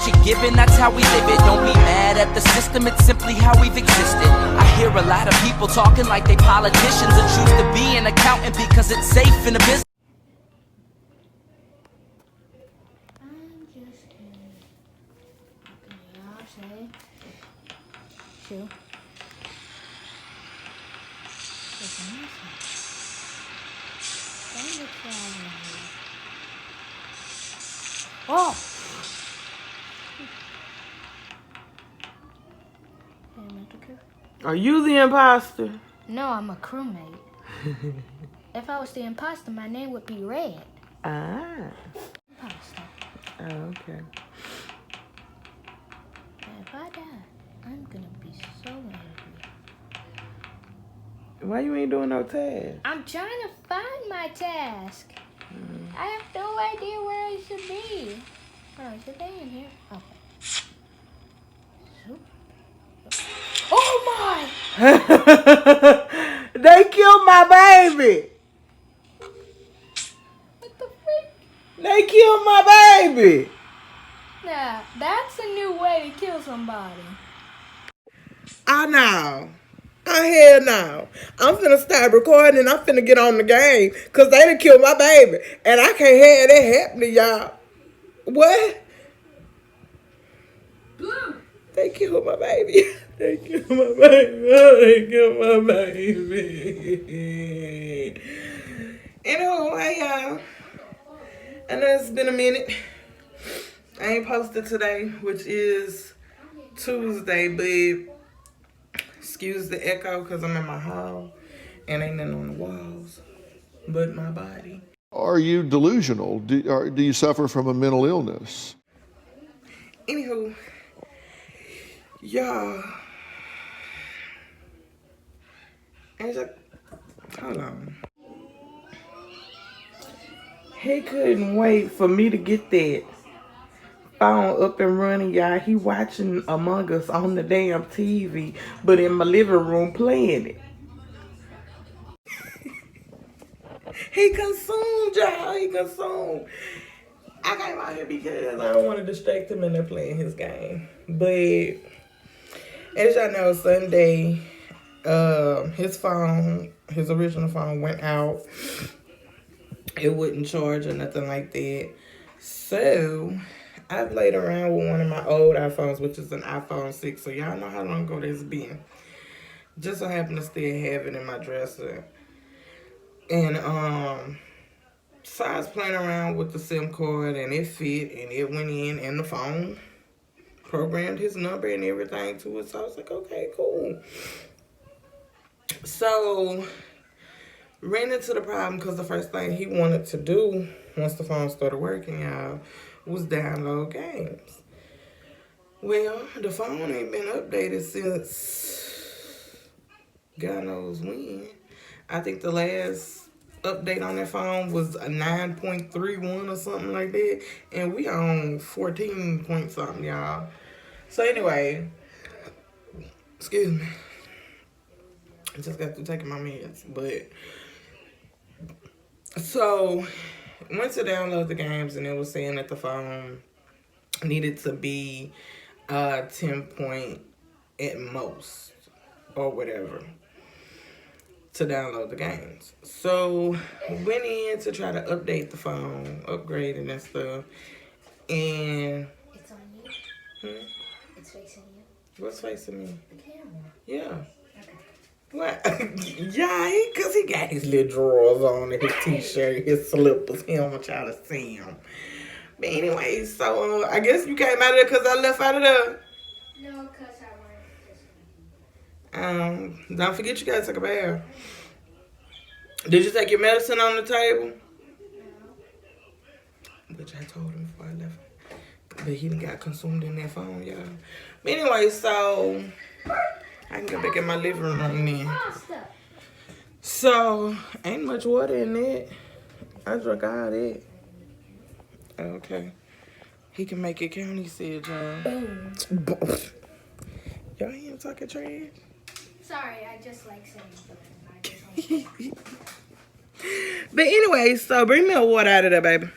you're given, that's how we live it. Don't be mad at the system, it's simply how we've existed. I hear a lot of people talking like they politicians and choose to be an accountant because it's safe in the business. I'm just kidding. Okay, y'all say. Shoot. Oh! Are you the imposter? No, I'm a crewmate. If I was the imposter, my name would be Red. Ah. Imposter. Oh, okay. And if I die, I'm gonna be so angry. Why you ain't doing no task? I'm trying to find my task. I have no idea where I should be. Oh, should they in here? Okay. Oh my! They killed my baby. What the freak? They killed my baby. Nah, that's a new way to kill somebody. I know. Hell no. I'm finna start recording and I'm finna get on the game because they done killed my baby. And I can't have that happen to y'all. What? Blue. They killed my baby. They killed my baby. They killed my baby. Anyway, y'all. I know it's been a minute. I ain't posted today, which is Tuesday, but excuse the echo because I'm in my hall and ain't nothing on the walls but my body. Are you delusional? Do you suffer from a mental illness? Anywho, y'all, hold on. He couldn't wait for me to get that phone up and running, y'all. He watching Among Us on the damn TV, but in my living room playing it. He consumed, y'all. He consumed. I came out here because I don't want to distract him and they're playing his game. But as y'all know, Sunday, his original phone went out. It wouldn't charge or nothing like that. So I played around with one of my old iPhones, which is an iPhone 6. So y'all know how long ago that's been. Just so happened to still have it in my dresser. And so I was playing around with the SIM card and it fit and it went in and the phone programmed his number and everything to it. So I was like, okay, cool. So ran into the problem because the first thing he wanted to do once the phone started working, y'all, was download games. Well, the phone ain't been updated since God knows when. I think the last update on that phone was a 9.31 or something like that. And we on 14 point something, y'all. So anyway, excuse me. I just got through taking my meds. But, so, went to download the games and it was saying that the phone needed to be 10 point at most or whatever to download the games. So went in to try to update the phone, upgrade it and stuff. And It's on you? It's facing you? What's facing me? The camera. Yeah. Okay. What? Yeah, because he got his little drawers on and his t-shirt, his slippers. He don't want y'all to see him. But anyway, so I guess you came out of there because I left out of there. No, because I wanted to. Don't forget you gotta take a bath. Did you take your medicine on the table? No. Which I told him before I left. But he done got consumed in that phone, y'all. But anyway, so I can go back in my living room then. So, ain't much water in it. I drank all that. Okay. He can make it count, he said, y'all. Boom. Y'all hear him talking trash? Sorry, I just like saying something. But anyway, so bring me a water out of there, baby.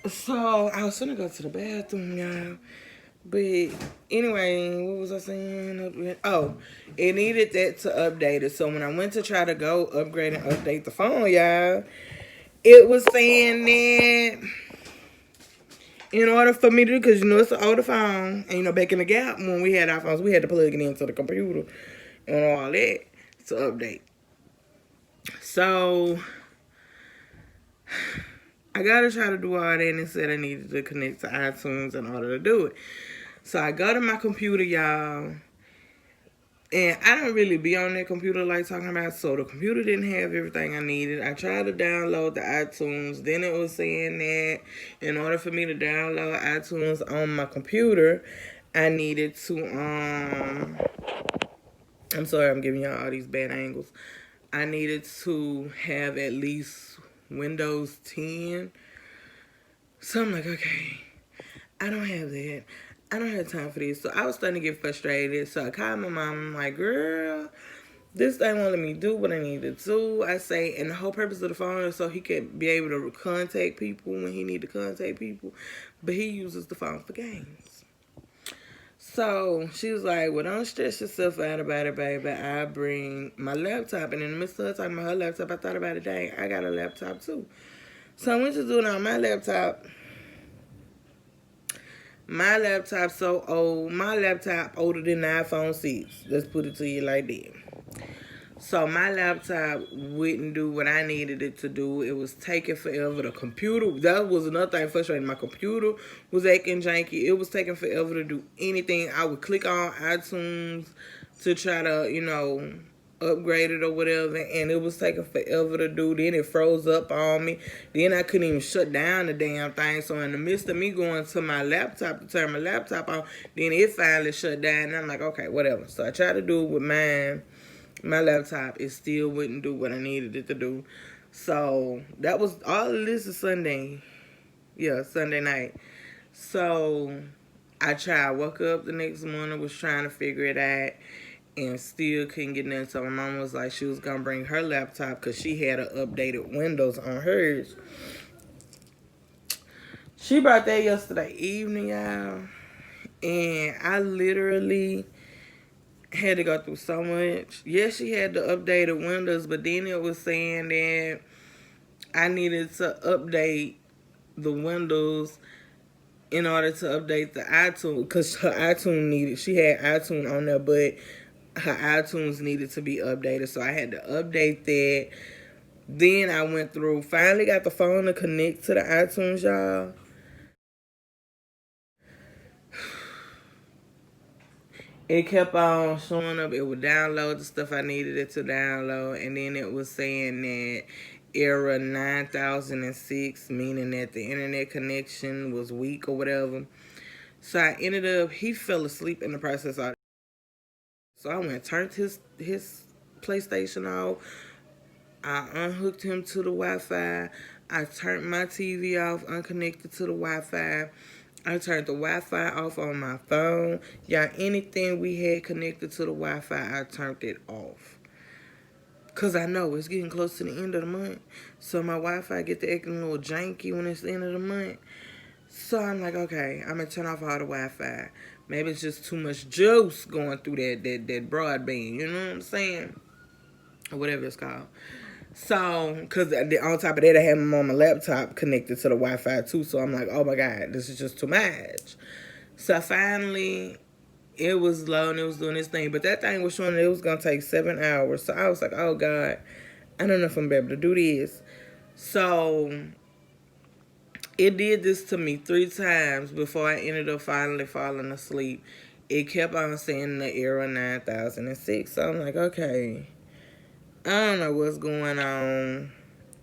So I was gonna go to the bathroom, y'all. But anyway, what was I saying? Oh, it needed that to update it. So when I went to try to go upgrade and update the phone, y'all, it was saying that in order for me to, because it's an older phone, and back in the gap when we had our phones, we had to plug it into the computer and all that to update. So I gotta try to do all that, and it said I needed to connect to iTunes in order to do it. So I go to my computer, y'all, and I don't really be on that computer like talking about, so the computer didn't have everything I needed. I tried to download the iTunes. Then it was saying that in order for me to download iTunes on my computer, I needed to, I'm sorry, I'm giving y'all all these bad angles. I needed to have at least Windows 10. So I'm like, okay, I don't have that. I don't have time for this. So I was starting to get frustrated. So I called my mom. I'm like, girl, this thing won't let me do what I need to do. I say, and the whole purpose of the phone is so he can be able to contact people when he need to contact people. But he uses the phone for games. So she was like, well, don't stress yourself out about it, baby. I bring my laptop. And in the midst of her talking about her laptop, I thought about it, dang, I got a laptop too. So I went to do it on my laptop. My laptop so old. My laptop older than the iPhone 6. Let's put it to you like that. So my laptop wouldn't do what I needed it to do. It was taking forever. The computer, that was another thing frustrating. My computer was acting janky. It was taking forever to do anything. I would click on iTunes to try to, upgrade it or whatever, and it was taking forever to do. Then it froze up on me. Then I couldn't even shut down the damn thing. So in the midst of me going to my laptop to turn my laptop on, then it finally shut down. And I'm like, okay, whatever. So I tried to do it with mine. My laptop, it still wouldn't do what I needed it to do. So that was all of this is Sunday. Yeah, Sunday night. So I tried. Woke up the next morning, was trying to figure it out, and still couldn't get nothing. So my mom was like, she was gonna bring her laptop because she had an updated Windows on hers. She brought that yesterday evening, y'all, and I literally had to go through so much. Yes, she had the updated Windows, but then it was saying that I needed to update the Windows in order to update the iTunes, because her iTunes needed, she had iTunes on there, but her iTunes needed to be updated, so I had to update that. Then I went through, finally got the phone to connect to the iTunes, y'all. It kept on showing up. It would download the stuff I needed it to download, and then it was saying that error 9006, meaning that the internet connection was weak or whatever. So I ended up, he fell asleep in the process. So I went, turned his PlayStation off. I unhooked him to the Wi-Fi. I turned my TV off, unconnected to the Wi-Fi. I turned the Wi-Fi off on my phone. Y'all, anything we had connected to the Wi-Fi, I turned it off. Because I know it's getting close to the end of the month. So my Wi-Fi get to acting a little janky when it's the end of the month. So I'm like, okay, I'm going to turn off all the Wi-Fi. Maybe it's just too much juice going through that broadband. You know what I'm saying? Or whatever it's called. So, because on top of that, I had my on my laptop connected to the Wi-Fi too. So I'm like, oh my God, this is just too much. So finally, it was low and it was doing its thing. But that thing was showing that it was going to take 7 hours. So I was like, oh God, I don't know if I'm going to be able to do this. So it did this to me 3 times before I ended up finally falling asleep. It kept on saying the error 9006. So I'm like, okay, I don't know what's going on,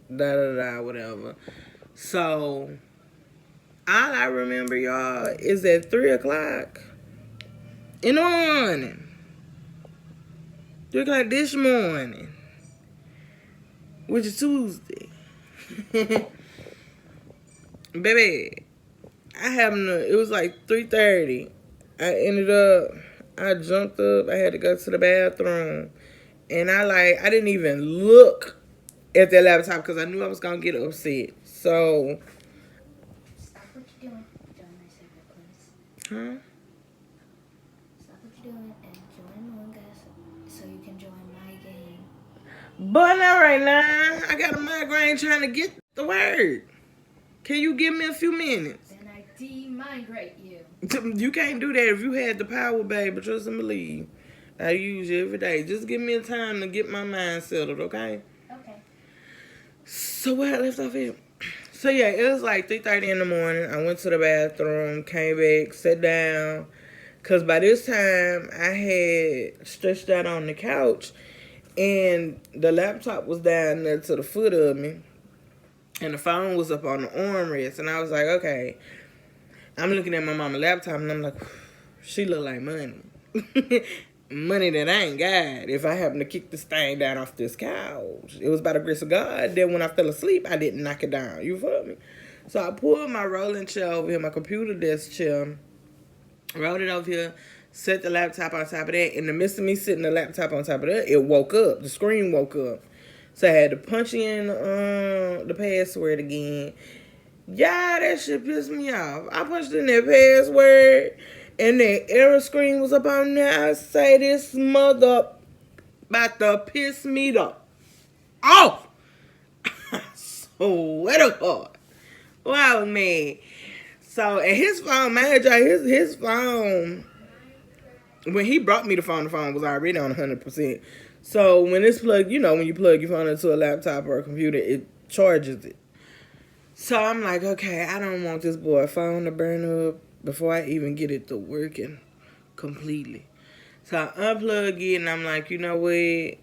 whatever. So all I remember, y'all, is at 3 o'clock in the morning, 3 o'clock this morning, which is Tuesday. Baby, it was like 3:30. I jumped up, I had to go to the bathroom, and I didn't even look at that laptop because I knew I was going to get upset. So what you're doing. Join my server, please. Huh? Stop what you're doing and join Among Us so you can join my game. But not right now. I got a migraine trying to get the word. Can you give me a few minutes? Then I de-migrate you. You can't do that if you had the power, baby. Trust and believe. I use it every day. Just give me a time to get my mind settled, okay? Okay. So where I left off here? So yeah, it was like 3:30 in the morning. I went to the bathroom, came back, sat down. Because by this time, I had stretched out on the couch. And the laptop was down there to the foot of me. And the phone was up on the armrest. And I was like, okay. I'm looking at my mama's laptop and I'm like, she look like money. Money that I ain't got if I happen to kick this thing down off this couch. It was by the grace of God that when I fell asleep, I didn't knock it down. You feel me? So I pulled my rolling chair over here, my computer desk chair, rolled it over here, set the laptop on top of that. In the midst of me sitting the laptop on top of that, it woke up. The screen woke up. So I had to punch in the password again. Yeah, that shit pissed me off. I punched in that password, and that error screen was up on there. I say this mother about to piss me the off. I swear to God. Wow, man. So, and his phone, manager, his phone, when he brought me the phone was already on 100%. So, when it's plugged, you know, when you plug your phone into a laptop or a computer, it charges it. So, I'm like, okay, I don't want this boy phone to burn up before I even get it to working completely. So, I unplugged it, and I'm like, you know what?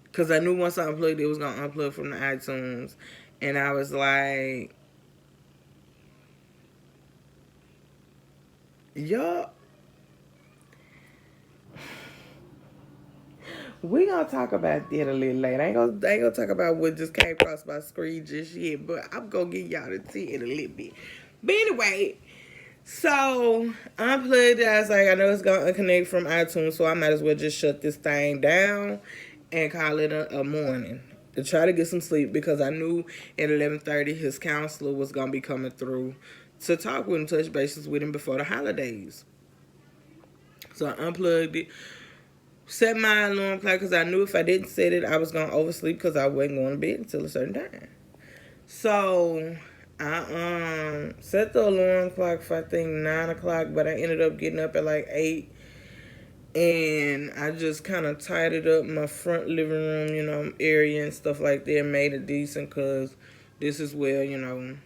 Because I knew once I unplugged it was going to unplug from the iTunes. And I was like, y'all, we gonna talk about that a little later. I ain't gonna talk about what just came across my screen just yet, but I'm gonna give y'all the tea in a little bit. But anyway, so unplugged it. I was like, I know it's gonna unconnect from iTunes, so I might as well just shut this thing down and call it a morning to try to get some sleep, because I knew at 11:30 his counselor was gonna be coming through to talk with him, touch bases with him before the holidays. So I unplugged it. Set my alarm clock because I knew if I didn't set it, I was going to oversleep because I wasn't going to bed until a certain time. So, I set the alarm clock for, I think, 9 o'clock, but I ended up getting up at like 8. And I just kind of tidied up my front living room, you know, area and stuff like that, made it decent because this is where, you know,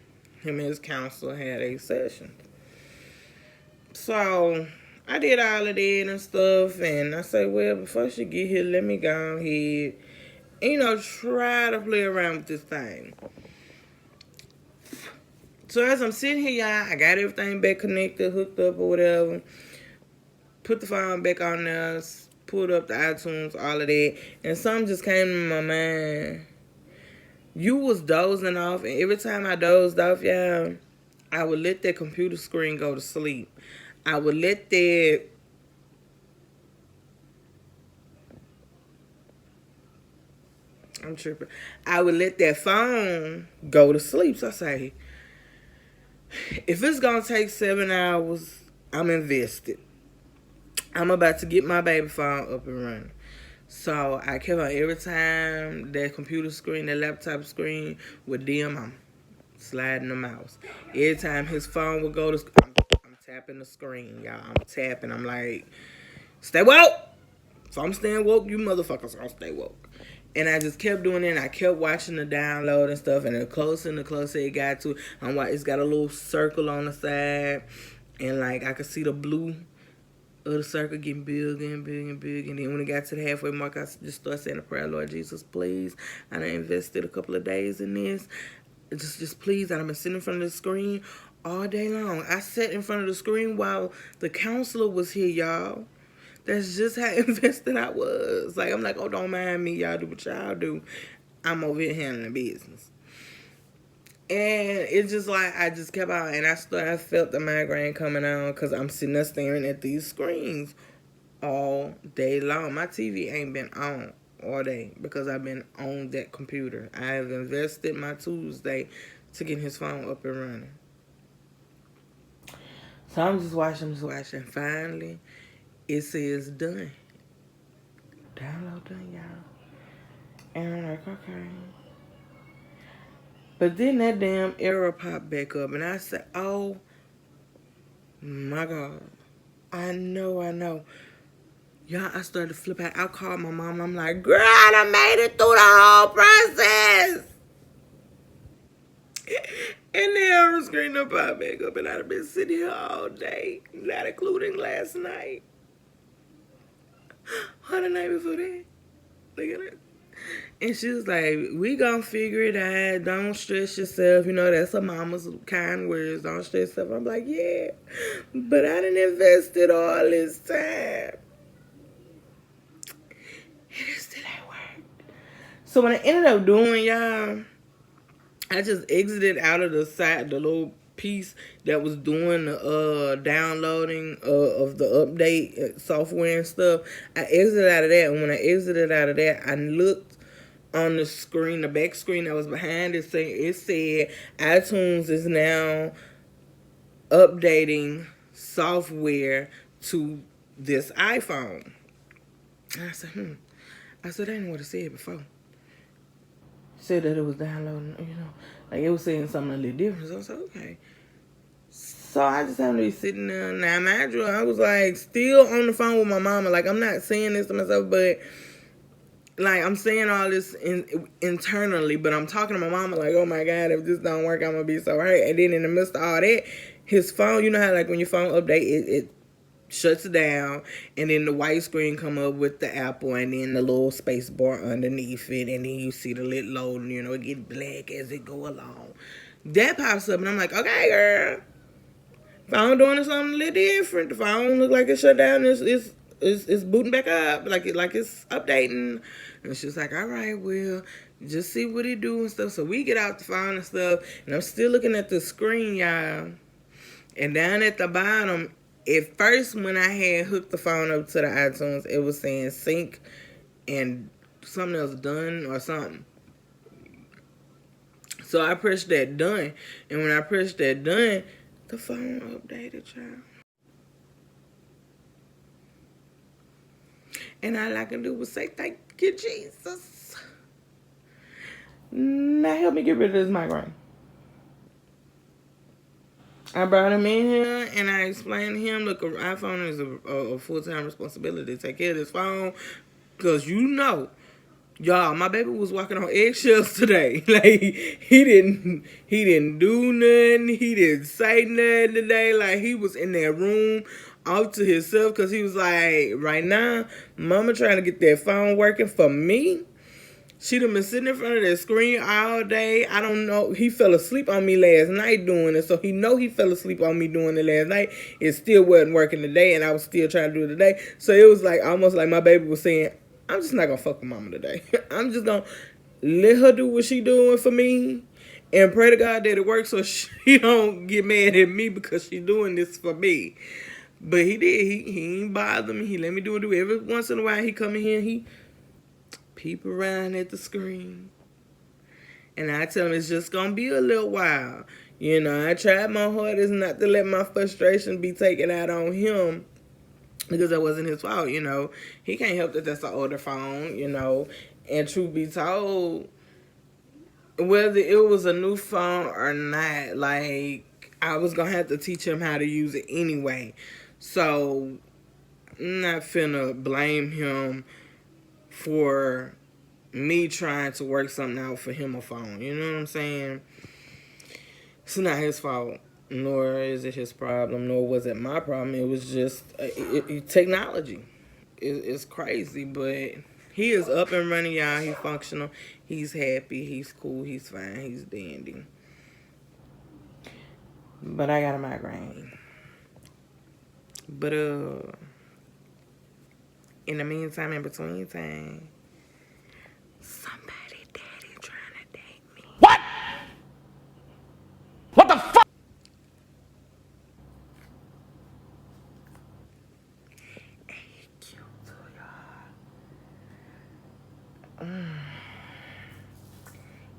him and his counselor had a session. So, I did all of that and stuff, and I say, well, before she get here, let me go ahead and, you know, try to play around with this thing. So as I'm sitting here, y'all, I got everything back connected, hooked up or whatever, put the phone back on there, pulled up the iTunes, all of that, and something just came to my mind. You was dozing off, and every time I dozed off, y'all, I would let that computer screen go to sleep. I would let that I would let that phone go to sleep. So I say, if it's going to take 7 hours, I'm invested. I'm about to get my baby phone up and running. So I kept on every time that computer screen, that laptop screen would dim, I'm sliding the mouse. Every time his phone would go to I'm tapping the screen, y'all. I'm tapping. I'm like, stay woke. So I'm staying woke. You motherfuckers gonna stay woke. And I just kept doing it. And I kept watching the download and stuff. And the closer it got to, it's got a little circle on the side. And like I could see the blue of the circle getting bigger and bigger and bigger. And then when it got to the halfway mark, I just started saying a prayer, Lord Jesus, please. I done invested a couple of days in this. Just please. And I've been sitting in front of the screen all day long. I sat in front of the screen while the counselor was here, y'all. That's just how invested I was. Like, I'm like, oh, don't mind me. Y'all do what y'all do. I'm over here handling business. And it's just like, I just kept out. And I felt the migraine coming on because I'm sitting there staring at these screens all day long. My TV ain't been on all day because I've been on that computer. I have invested my Tuesday to get his phone up and running. So I'm just watching. Finally, it says done. Download done, y'all. And I'm like, okay. But then that damn error popped back up, and I said, oh my God. I know. Y'all, I started to flip out. I called my mom. I'm like, girl, I done made it through the whole process. And the error screen done popped back up, and I've been sitting here all day, not including last night. Or the night before that. Look at it. And she was like, we gonna figure it out. Don't stress yourself. You know, that's her mama's kind words. Don't stress yourself. I'm like, yeah. But I done invested all this time. And it still ain't work. So what I ended up doing, y'all, I just exited out of the site, the little piece that was doing the downloading of the update software and stuff. I exited out of that. And when I exited out of that, I looked on the screen, the back screen that was behind it, said iTunes is now updating software to this iPhone. And I said, I said, I didn't know what it said before. Said that it was downloading, like it was saying something a little different. So I was like, okay. So I just happened to be sitting there. Now, mind you, I was like still on the phone with my mama. Like, I'm not saying this to myself, but like I'm saying all this internally, but I'm talking to my mama like, oh my God, if this don't work, I'm gonna be so hurt. And then in the midst of all that, his phone, you know how like when your phone update, it shuts down, and then the white screen come up with the Apple, and then the little space bar underneath it, and then you see the lit loading, it get black as it go along. That pops up, and I'm like, okay, girl, phone doing something a little different. The phone look like it shut down. It's booting back up, like it's updating. And she's like, all right, well, just see what it do and stuff. So we get out the phone and stuff, and I'm still looking at the screen, y'all. And down at the bottom, at first, when I had hooked the phone up to the iTunes, it was saying sync and something else done or something. So I pressed that done. And when I pressed that done, the phone updated, child. And all I can do was say, thank you, Jesus. Now help me get rid of this migraine. I brought him in here and I explained to him, look, an iPhone is a full-time responsibility to take care of this phone. Because y'all, my baby was walking on eggshells today. Like, he didn't do nothing. He didn't say nothing today. Like, he was in that room off to himself because he was like, right now, mama trying to get that phone working for me. She done been sitting in front of that screen all day. I don't know. He fell asleep on me last night doing it. So he fell asleep on me doing it last night. It still wasn't working today, and I was still trying to do it today. So it was like almost like my baby was saying, I'm just not going to fuck with mama today. I'm just going to let her do what she doing for me and pray to God that it works so she don't get mad at me because she doing this for me. But he did. He ain't bother me. He let me do it. Every once in a while, he come in here and he peep around at the screen. And I tell him it's just going to be a little while. I tried my hardest not to let my frustration be taken out on him because that wasn't his fault, He can't help that that's an older phone, And truth be told, whether it was a new phone or not, like, I was going to have to teach him how to use it anyway. So, I'm not finna blame him for me trying to work something out for him a phone. You know what I'm saying? It's not his fault, nor is it his problem, nor was it my problem. It was just technology. It's crazy, but he is up and running, y'all. He's functional. He's happy. He's cool. He's fine. He's dandy. But I got a migraine. But in the meantime, in between time, somebody daddy trying to date me. What? What the fuck? He cute too, y'all.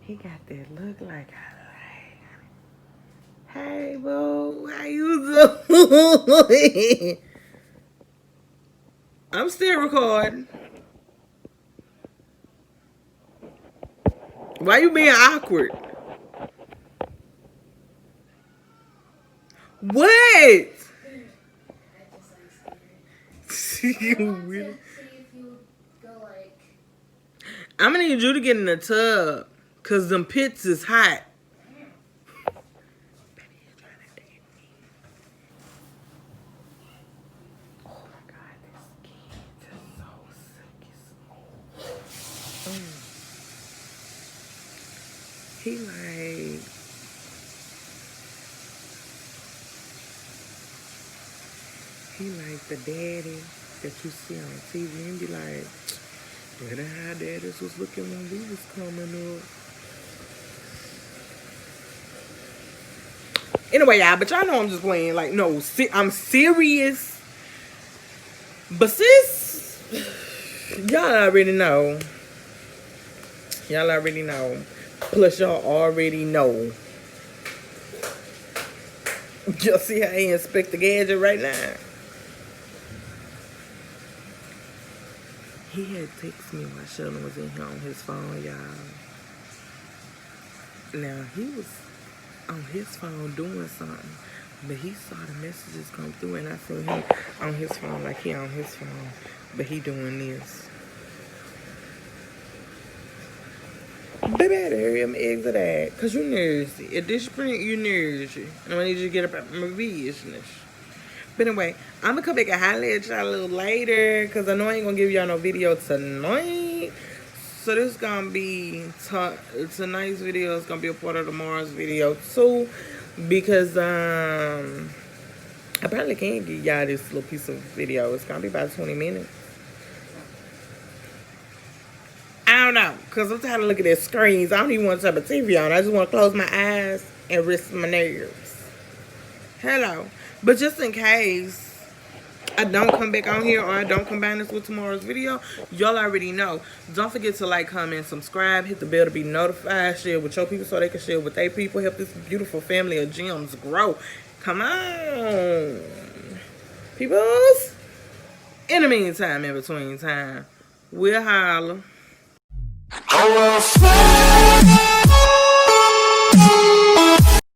He got that look like I like. Hey, boo, how you doing? I'm still recording. Why you being awkward? What? You really? I'm gonna need you to get in the tub, cause them pits is hot. Oh my God, this kid is so silky smooth. He like the daddy that you see on TV and be like, better how daddies was looking when we was coming up. Anyway, y'all, but y'all know I'm just playing. Like, no, I'm serious. But sis, y'all already know. Y'all already know. Plus, y'all already know. Y'all see how he inspect the gadget right now? He had texted me while Sheldon was in here on his phone, y'all. Now, he was on his phone doing something, but he saw the messages come through, and I seen him on his phone like he on his phone, but he doing this. Baby, I had to hurry up and exit that, because you nervy. At this point, you nervy. And I need you to get up out my business. But anyway, I'm going to come back and holler at y'all a little later, because I know I ain't going to give y'all no video tonight. So this is going to be, tonight's video is going to be a part of tomorrow's video too, because I probably can't give y'all this little piece of video. It's going to be about 20 minutes. I don't know, because I'm tired of looking at screens. I don't even want to turn the TV on. I just want to close my eyes and rest my nerves. Hello. But just in case I don't come back on here or I don't combine this with tomorrow's video, y'all already know. Don't forget to like, comment, subscribe, hit the bell to be notified, share with your people so they can share with their people, help this beautiful family of gems grow. Come on, peoples. In the meantime, in between time, we'll holler.